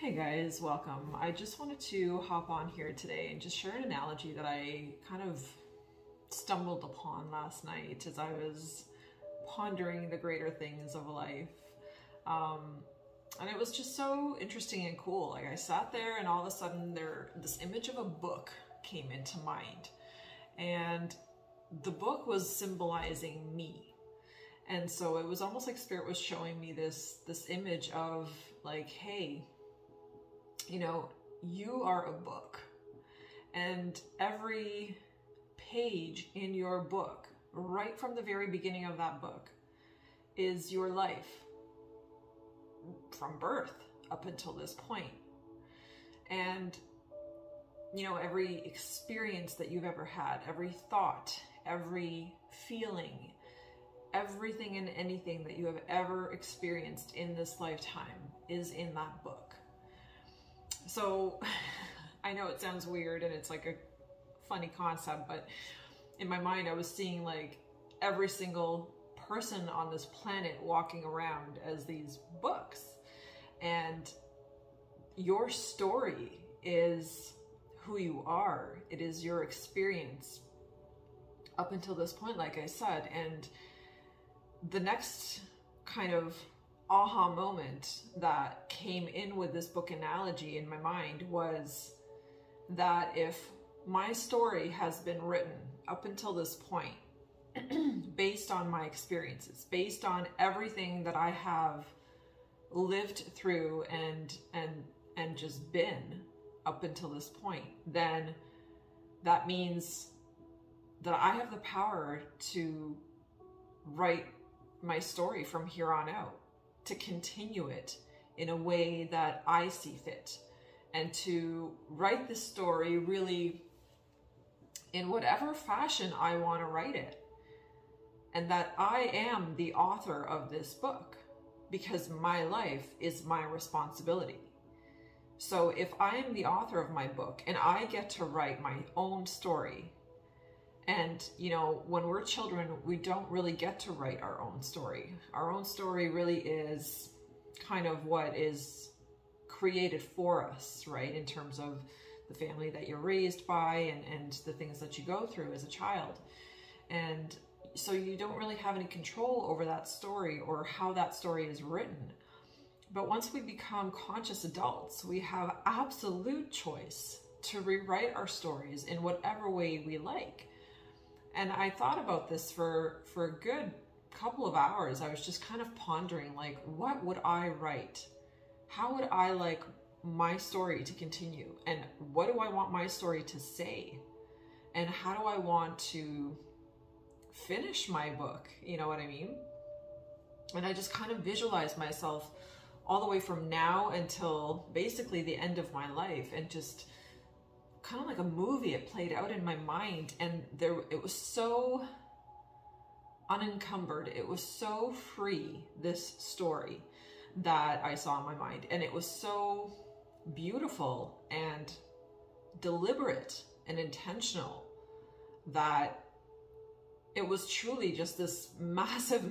Hey guys, welcome. I just wanted to hop on here today and just share an analogy that I kind of stumbled upon last night as I was pondering the greater things of life. And it was just so interesting and cool. Like I sat there and all of a sudden this image of a book came into mind. And the book was symbolizing me. And so it was almost like Spirit was showing me this image of like, hey, you know, you are a book, and every page in your book, right from the very beginning of that book, is your life from birth up until this point. And, you know, every experience that you've ever had, every thought, every feeling, everything and anything that you have ever experienced in this lifetime is in that book. So I know it sounds weird and it's like a funny concept, but in my mind I was seeing like every single person on this planet walking around as these books. And your story is who you are. It is your experience up until this point, like I said. And the next kind of aha moment that came in with this book analogy in my mind was that if my story has been written up until this point based on my experiences, based on everything that I have lived through and just been up until this point, then that means that I have the power to write my story from here on out, to continue it in a way that I see fit, and to write this story really in whatever fashion I want to write it. And that I am the author of this book because my life is my responsibility. So if I am the author of my book and I get to write my own story, and, you know, when we're children, we don't really get to write our own story. Our own story really is kind of what is created for us, right? In terms of the family that you're raised by and the things that you go through as a child. And so you don't really have any control over that story or how that story is written. But once we become conscious adults, we have absolute choice to rewrite our stories in whatever way we like. And I thought about this for a good couple of hours. I was just kind of pondering, like, what would I write? How would I like my story to continue? And what do I want my story to say? And how do I want to finish my book? You know what I mean? And I just kind of visualized myself all the way from now until basically the end of my life, and just kind of like a movie. It played out in my mind, and it was so unencumbered, it was so free, this story that I saw in my mind, and it was so beautiful and deliberate and intentional that it was truly just this massive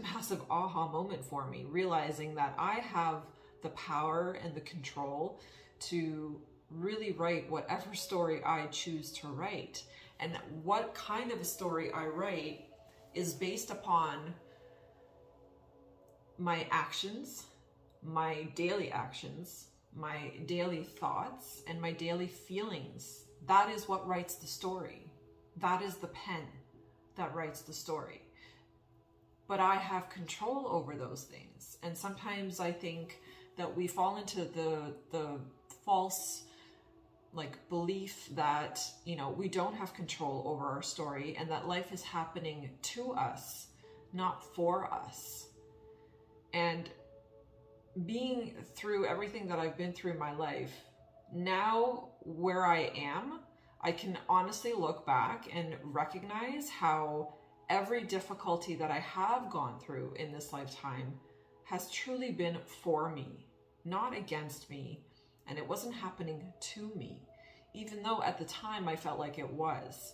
aha moment for me, realizing that I have the power and the control to really write whatever story I choose to write. And what kind of a story I write is based upon my actions, my daily actions, my daily thoughts, and my daily feelings. That is what writes the story. That is the pen that writes the story. But I have control over those things. And sometimes I think that we fall into the false like belief that, you know, we don't have control over our story, and that life is happening to us, not for us. And being through everything that I've been through in my life, now where I am, I can honestly look back and recognize how every difficulty that I have gone through in this lifetime has truly been for me, not against me. And it wasn't happening to me, even though at the time I felt like it was.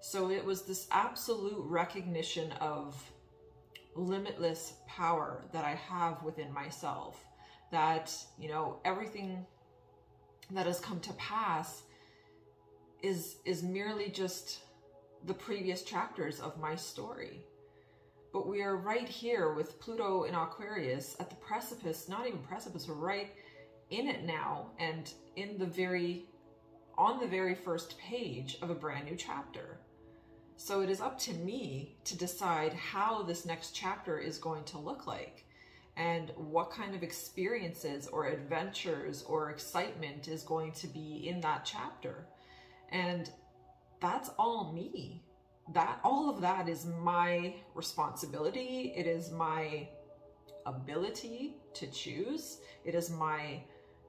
So it was this absolute recognition of limitless power that I have within myself, that, you know, everything that has come to pass is merely just the previous chapters of my story. But we are right here with Pluto in Aquarius at the precipice, not even precipice, we're right in it now, and on the very first page of a brand new chapter. So it is up to me to decide how this next chapter is going to look like, and what kind of experiences or adventures or excitement is going to be in that chapter. And that's all me. All of that is my responsibility. It is my ability to choose. It is my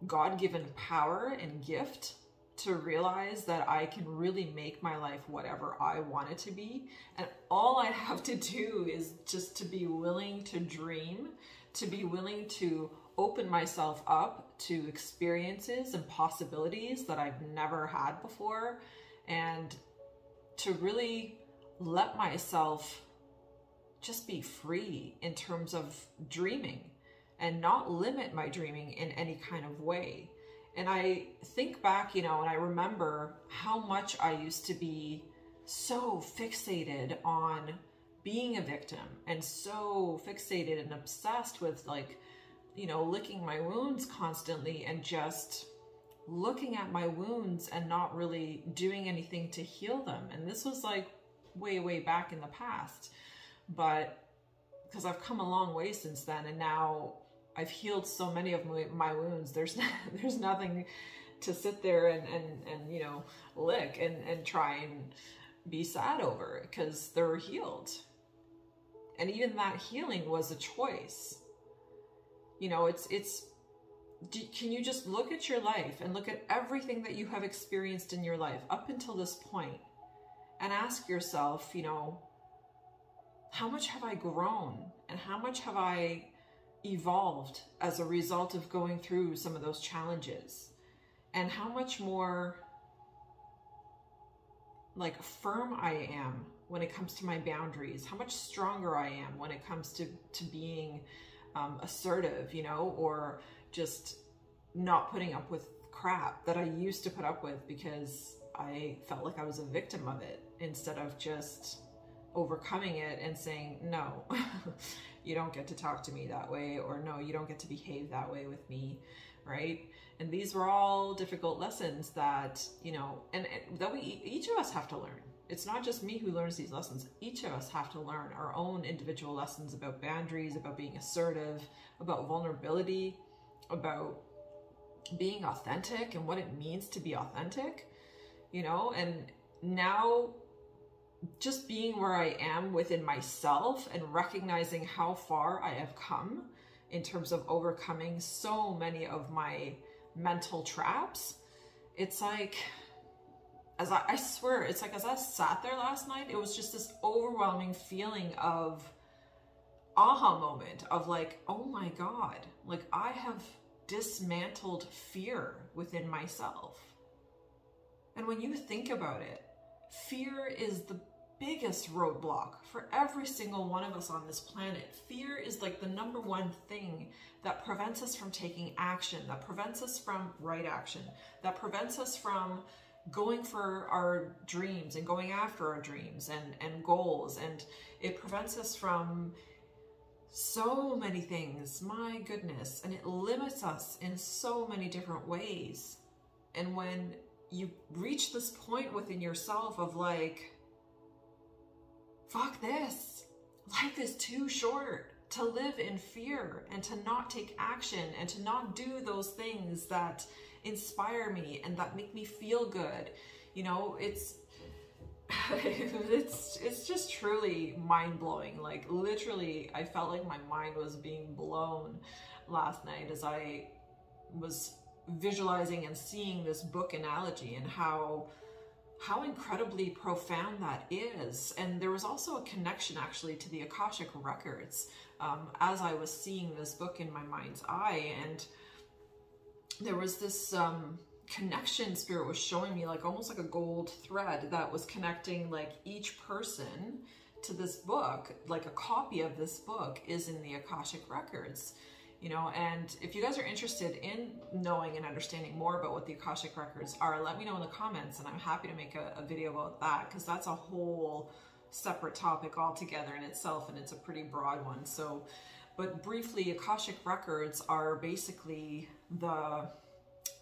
God-given power and gift to realize that I can really make my life whatever I want it to be. And all I have to do is just to be willing to dream, to be willing to open myself up to experiences and possibilities that I've never had before, and to really let myself just be free in terms of dreaming and not limit my dreaming in any kind of way. And I think back, and I remember how much I used to be so fixated on being a victim, and so fixated and obsessed with licking my wounds constantly, and just looking at my wounds and not really doing anything to heal them. And this was like way back in the past, but because I've come a long way since then, and now I've healed so many of my wounds, there's nothing to sit there and lick and try and be sad over, because they're healed. And even that healing was a choice. Can you just look at your life and look at everything that you have experienced in your life up until this point, and ask yourself, how much have I grown, and how much have I evolved as a result of going through some of those challenges, and how much more firm I am when it comes to my boundaries, how much stronger I am when it comes to being assertive, or just not putting up with crap that I used to put up with because I felt like I was a victim of it, instead of just overcoming it and saying, no, you don't get to talk to me that way, or no, you don't get to behave that way with me, right? And these were all difficult lessons that, and that each of us have to learn. It's not just me who learns these lessons. Each of us have to learn our own individual lessons about boundaries, about being assertive, about vulnerability, about being authentic and what it means to be authentic, and now just being where I am within myself and recognizing how far I have come in terms of overcoming so many of my mental traps. It's like, I swear, it's like as I sat there last night, it was just this overwhelming feeling of aha moment of oh my God, I have dismantled fear within myself. And when you think about it, fear is the biggest roadblock for every single one of us on this planet. Fear is the number one thing that prevents us from taking action, that prevents us from right action, that prevents us from going for our dreams and going after our dreams and goals. And it prevents us from so many things, my goodness. And it limits us in so many different ways. And when you reach this point within yourself of fuck this, life is too short to live in fear and to not take action and to not do those things that inspire me and that make me feel good. It's it's just truly mind-blowing. Literally, I felt like my mind was being blown last night as I was visualizing and seeing this book analogy, and how incredibly profound that is. And there was also a connection actually to the Akashic Records as I was seeing this book in my mind's eye. And there was this connection Spirit was showing me, almost like a gold thread that was connecting each person to this book. A copy of this book is in the Akashic Records. you know. And if you guys are interested in knowing and understanding more about what the Akashic Records are, let me know in the comments, and I'm happy to make a video about that, because that's a whole separate topic altogether in itself, and it's a pretty broad one. So, but briefly, Akashic Records are basically the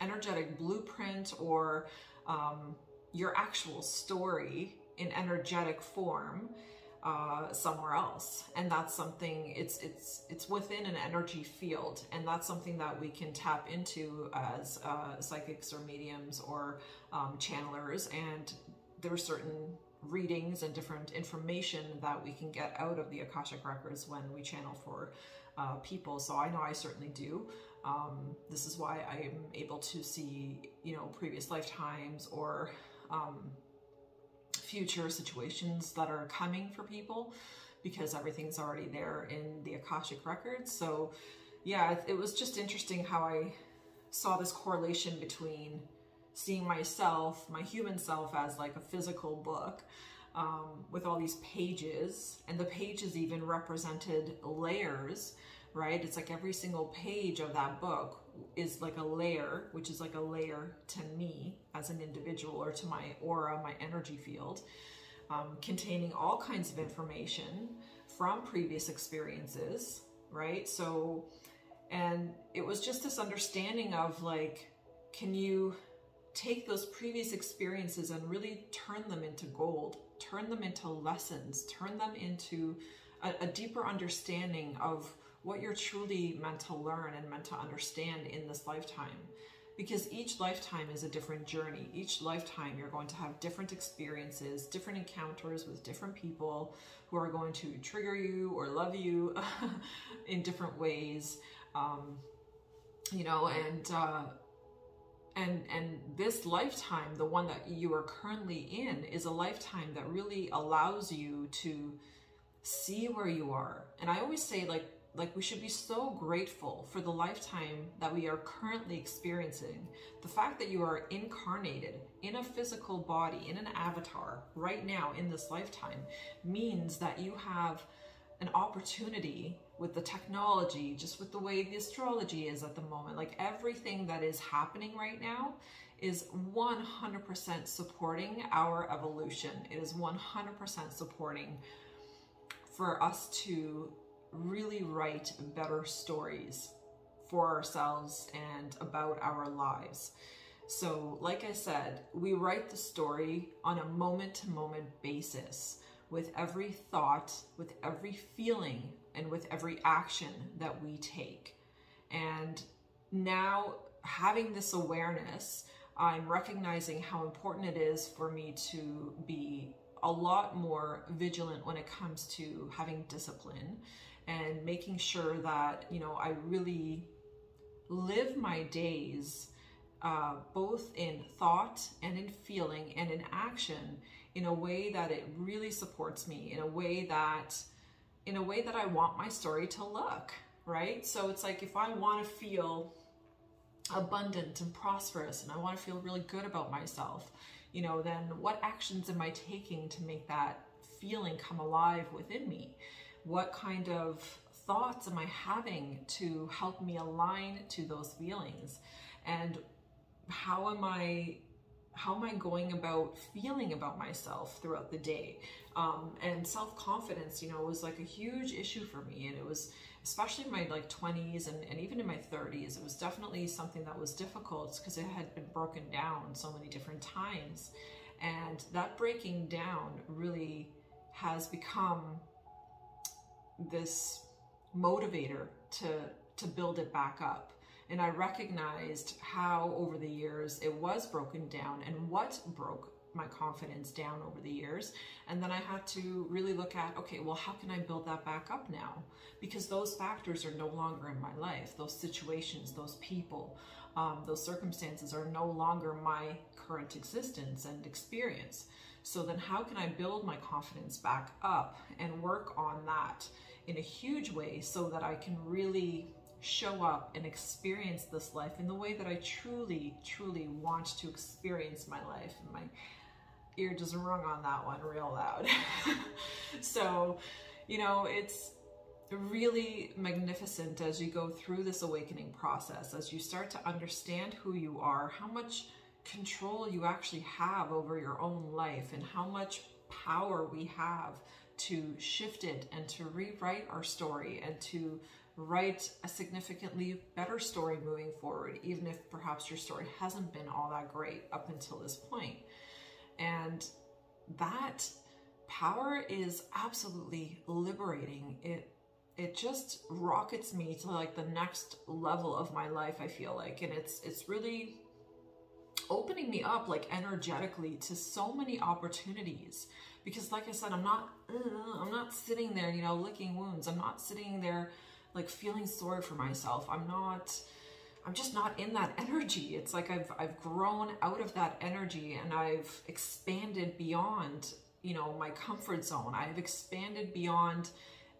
energetic blueprint, or your actual story in energetic form somewhere else. And that's something, it's within an energy field, and that's something that we can tap into as psychics or mediums or channelers. And there are certain readings and different information that we can get out of the Akashic Records when we channel for people. So I know I certainly do. This is why I am able to see, you know, previous lifetimes or future situations that are coming for people, because everything's already there in the Akashic Records. So yeah, it was just interesting how I saw this correlation between seeing myself, my human self, as like a physical book with all these pages, and the pages even represented layers, right? It's like every single page of that book is like a layer, which is like a layer to me as an individual, or to my aura, my energy field, containing all kinds of information from previous experiences, right? So, and it was just this understanding of like, can you take those previous experiences and really turn them into gold, turn them into lessons, turn them into a deeper understanding of what you're truly meant to learn and meant to understand in this lifetime. Because each lifetime is a different journey. Each lifetime you're going to have different experiences, different encounters with different people who are going to trigger you or love you in different ways. You know, and this lifetime, the one that you are currently in, is a lifetime that really allows you to see where you are. And I always say, like we should be so grateful for the lifetime that we are currently experiencing. The fact that you are incarnated in a physical body, in an avatar right now in this lifetime, means that you have an opportunity with the technology, just with the way the astrology is at the moment, like everything that is happening right now is 100% supporting our evolution. It is 100% supporting for us to really write better stories for ourselves and about our lives. So like I said, we write the story on a moment-to-moment basis, with every thought, with every feeling, and with every action that we take. And now, having this awareness, I'm recognizing how important it is for me to be a lot more vigilant when it comes to having discipline and making sure that, you know, I really live my days both in thought and in feeling and in action in a way that it really supports me, in a way that I want my story to look, right? So it's like, if I want to feel abundant and prosperous, and I want to feel really good about myself, you know, then what actions am I taking to make that feeling come alive within me? What kind of thoughts am I having to help me align to those feelings? And how am I going about feeling about myself throughout the day? And self-confidence, you know, was like a huge issue for me. And it was, especially in my like 20s and even in my 30s, it was definitely something that was difficult because it had been broken down so many different times. And that breaking down really has become this motivator to build it back up. And I recognized how over the years it was broken down and what broke my confidence down over the years. And then I had to really look at, okay, well, how can I build that back up now? Because those factors are no longer in my life. Those situations, those people, those circumstances are no longer my current existence and experience. So then how can I build my confidence back up and work on that in a huge way so that I can really show up and experience this life in the way that I truly, truly want to experience my life? And my ear just rung on that one real loud. So, you know, really magnificent as you go through this awakening process, as you start to understand who you are, how much control you actually have over your own life, and how much power we have to shift it and to rewrite our story and to write a significantly better story moving forward, even if perhaps your story hasn't been all that great up until this point. And that power is absolutely liberating. It just rockets me to like the next level of my life, I feel like. And it's really opening me up like energetically to so many opportunities, because like I said, I'm not sitting there, you know, licking wounds. I'm not sitting there like feeling sorry for myself. I'm just not in that energy. It's like I've grown out of that energy, and I've expanded beyond, you know, my comfort zone. I've expanded beyond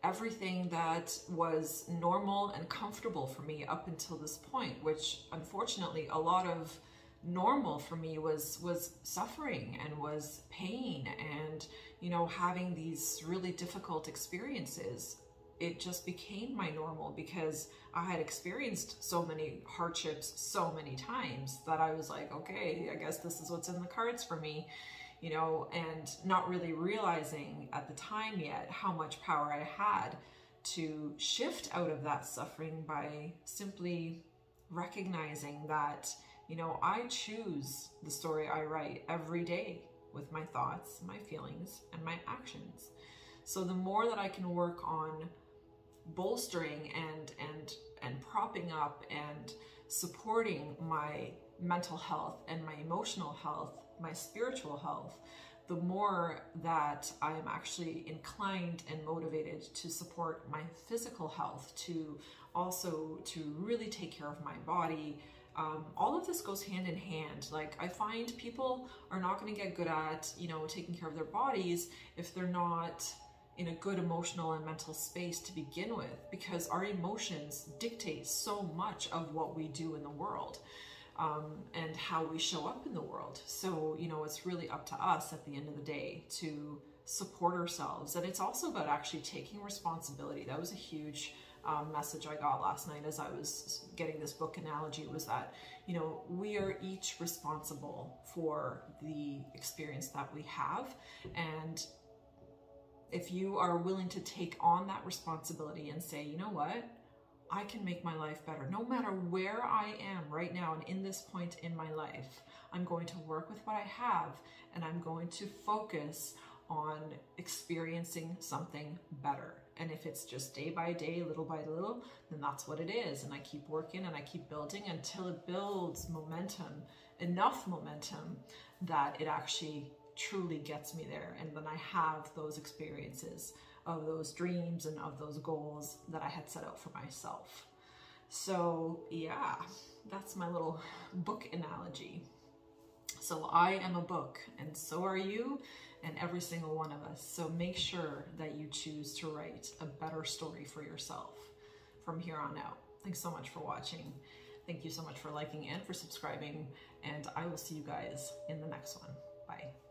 everything that was normal and comfortable for me up until this point, which unfortunately a lot of normal for me was suffering and was pain and, you know, having these really difficult experiences. It just became my normal because I had experienced so many hardships so many times that I was like, okay, I guess this is what's in the cards for me, you know, and not really realizing at the time yet how much power I had to shift out of that suffering by simply recognizing that, you know, I choose the story I write every day with my thoughts, my feelings, and my actions. So the more that I can work on bolstering and propping up and supporting my mental health and my emotional health, my spiritual health, the more that I am actually inclined and motivated to support my physical health, to also to really take care of my body. All of this goes hand in hand. Like, I find people are not going to get good at, you know, taking care of their bodies if they're not in a good emotional and mental space to begin with, because our emotions dictate so much of what we do in the world, and how we show up in the world. So, you know, it's really up to us at the end of the day to support ourselves. And it's also about actually taking responsibility. That was a huge message I got last night as I was getting this book analogy, was that, you know, we are each responsible for the experience that we have. And if you are willing to take on that responsibility and say, you know what, I can make my life better. No matter where I am right now and in this point in my life, I'm going to work with what I have, and I'm going to focus on experiencing something better. And if it's just day by day, little by little, then that's what it is. And I keep working and I keep building until it builds momentum, enough momentum that it actually truly gets me there. And then I have those experiences of those dreams and of those goals that I had set out for myself. So yeah, that's my little book analogy. So I am a book, and so are you, and every single one of us. So make sure that you choose to write a better story for yourself from here on out. Thanks so much for watching. Thank you so much for liking and for subscribing, and I will see you guys in the next one. Bye.